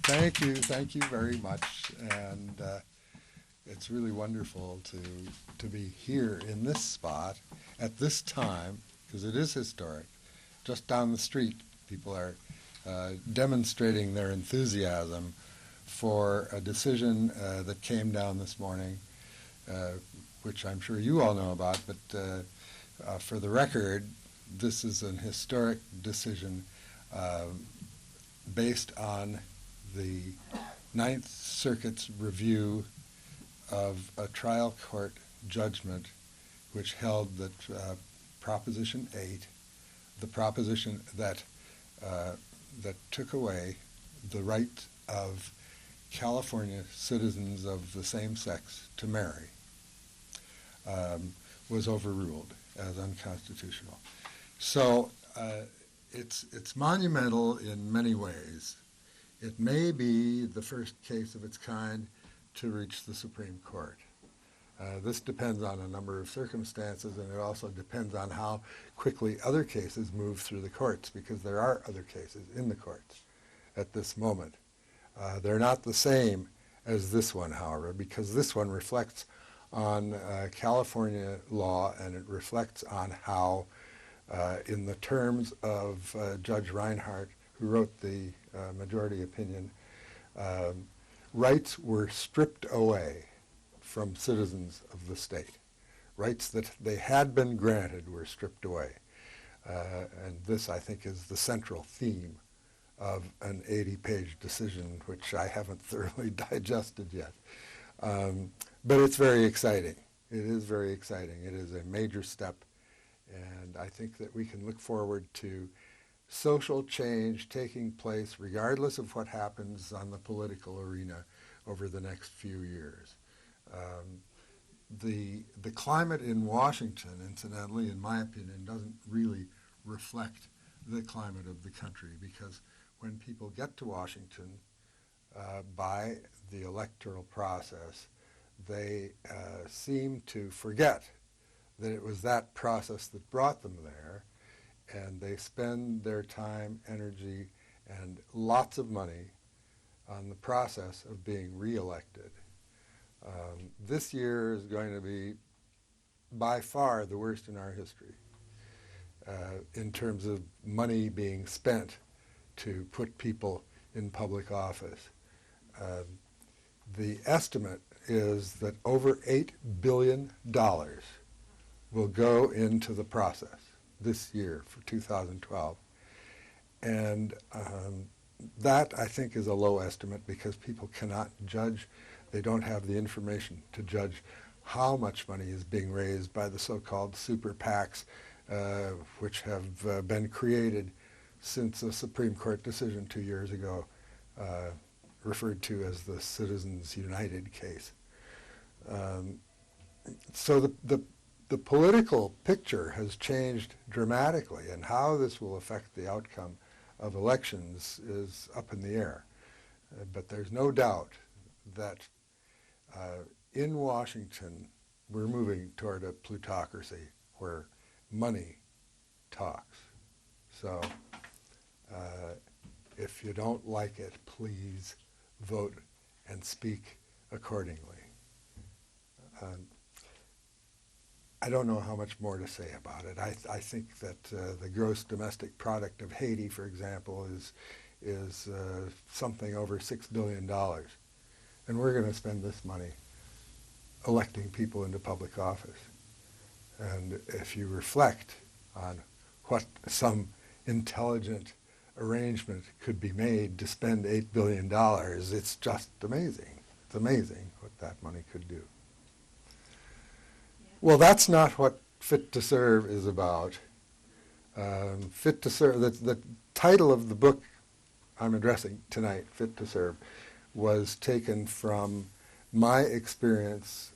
Thank you very much. And it's really wonderful to be here in this spot at this time, because it is historic. Just down the street, people are demonstrating their enthusiasm for a decision that came down this morning, uh, which I'm sure you all know about, but for the record, this is an historic decision uh, based on the Ninth Circuit's review of a trial court judgment which held that Proposition 8, the proposition that took away the right of California citizens of the same sex to marry, was overruled as unconstitutional. So it's monumental in many ways. It may be the first case of its kind to reach the Supreme Court. This depends on a number of circumstances, and it also depends on how quickly other cases move through the courts, because there are other cases in the courts at this moment. They're not the same as this one, however, because this one reflects on California law, and it reflects on how, in the terms of Judge Reinhardt, who wrote the majority opinion, rights were stripped away from citizens of the state. Rights that they had been granted were stripped away. And this, I think, is the central theme of an 80-page decision, which I haven't thoroughly digested yet. But it's very exciting. It is very exciting. It is a major step, and I think that we can look forward to social change taking place regardless of what happens on the political arena over the next few years. The climate in Washington, incidentally, in my opinion, doesn't really reflect the climate of the country, because when people get to Washington by the electoral process, they seem to forget that it was that process that brought them there, and they spend their time, energy, and lots of money on the process of being reelected. This year is going to be by far the worst in our history in terms of money being spent to put people in public office. The estimate is that over $8 billion will go into the process this year for 2012. And that, I think, is a low estimate, because people cannot judge. They don't have the information to judge how much money is being raised by the so-called super PACs, which have been created since a Supreme Court decision 2 years ago, referred to as the Citizens United case. So the political picture has changed dramatically, and how this will affect the outcome of elections is up in the air. But there's no doubt that in Washington we're moving toward a plutocracy where money talks. So if you don't like it, please vote and speak accordingly. I don't know how much more to say about it. I think that the gross domestic product of Haiti, for example, is something over $6 billion. And we're going to spend this money electing people into public office. And if you reflect on what some intelligent arrangement could be made to spend $8 billion, it's just amazing. It's amazing what that money could do. Well, that's not what Fit to Serve is about. Fit to Serve, the title of the book I'm addressing tonight, Fit to Serve, was taken from my experience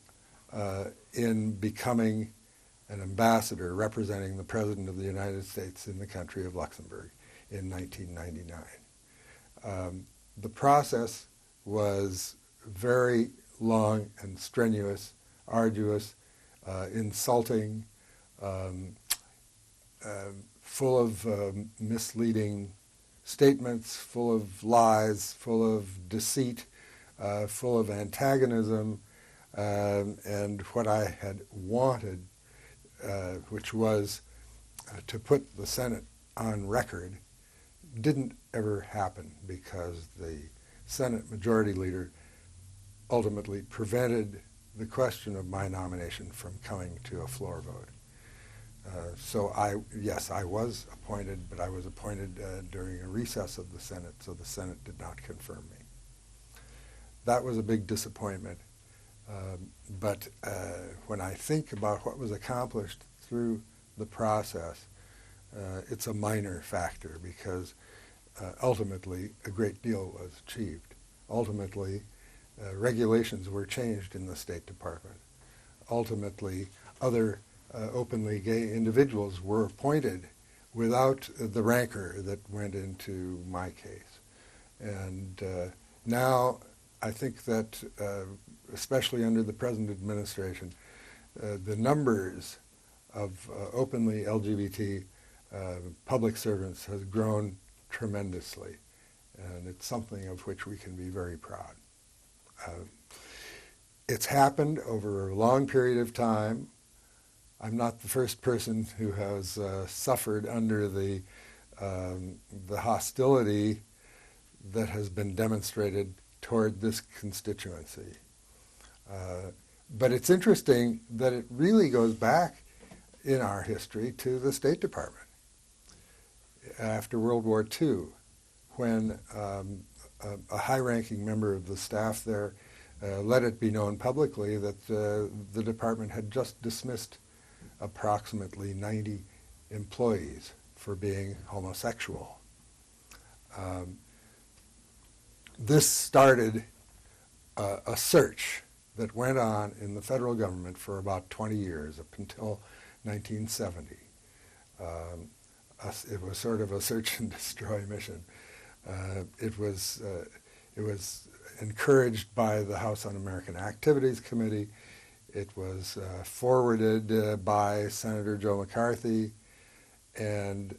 in becoming an ambassador representing the President of the United States in the country of Luxembourg in 1999. The process was very long and strenuous, arduous, insulting, full of misleading statements full of lies, full of deceit, full of antagonism, and what I had wanted, which was to put the Senate on record, didn't ever happen because the Senate Majority Leader ultimately prevented the question of my nomination from coming to a floor vote. So yes, I was appointed, but I was appointed during a recess of the Senate, so the Senate did not confirm me. That was a big disappointment. But when I think about what was accomplished through the process, it's a minor factor because ultimately a great deal was achieved. Ultimately, regulations were changed in the State Department. Ultimately, other openly gay individuals were appointed without the rancor that went into my case. And now I think that, especially under the present administration, the numbers of openly LGBT public servants has grown tremendously, and it's something of which we can be very proud. It's happened over a long period of time. I'm not the first person who has suffered under the hostility that has been demonstrated toward this constituency. But it's interesting that it really goes back in our history to the State Department after World War II, when a high-ranking member of the staff there let it be known publicly that the department had just dismissed approximately 90 employees for being homosexual. This started a search that went on in the federal government for about 20 years, up until 1970. It was sort of a search and destroy mission. It was encouraged by the House Un-American Activities Committee. It was forwarded by Senator Joe McCarthy and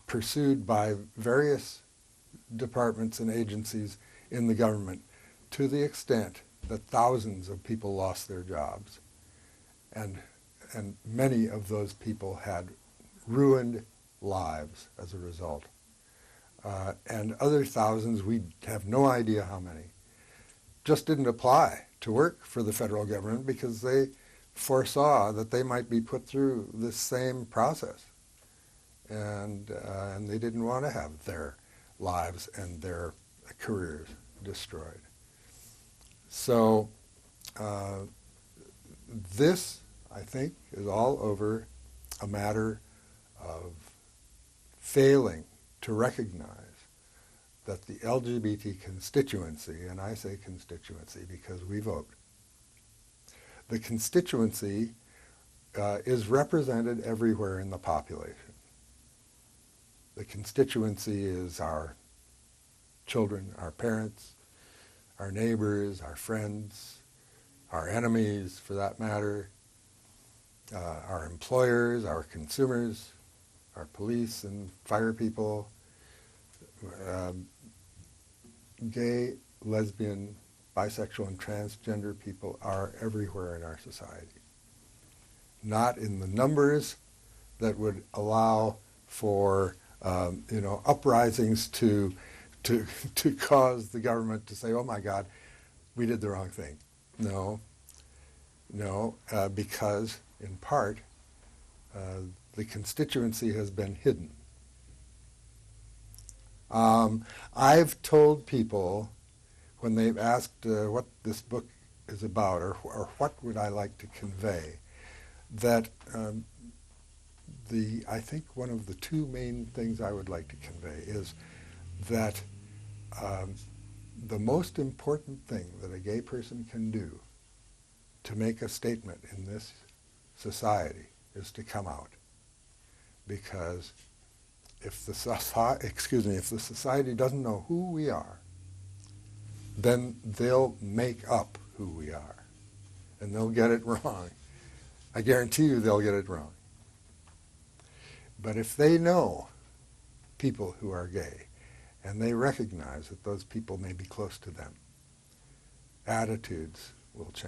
pursued by various departments and agencies in the government, to the extent that thousands of people lost their jobs. And many of those people had ruined lives as a result. And other thousands, we have no idea how many, just didn't apply to work for the federal government because they foresaw that they might be put through this same process. And they didn't want to have their lives and their careers destroyed. So this, I think, is all over a matter of failing to recognize that the LGBT constituency, and I say constituency because we vote, the constituency is represented everywhere in the population. The constituency is our children, our parents, our neighbors, our friends, our enemies for that matter, our employers, our consumers, our police and fire people, gay, lesbian, bisexual, and transgender people are everywhere in our society. Not in the numbers that would allow for uprisings to cause the government to say, oh my God, we did the wrong thing. No, because in part the constituency has been hidden. I've told people when they've asked what this book is about or what would I like to convey, that I think one of the two main things I would like to convey is that the most important thing that a gay person can do to make a statement in this society is to come out. Because if the society doesn't know who we are, then they'll make up who we are. And they'll get it wrong. I guarantee you they'll get it wrong. But if they know people who are gay, and they recognize that those people may be close to them, attitudes will change.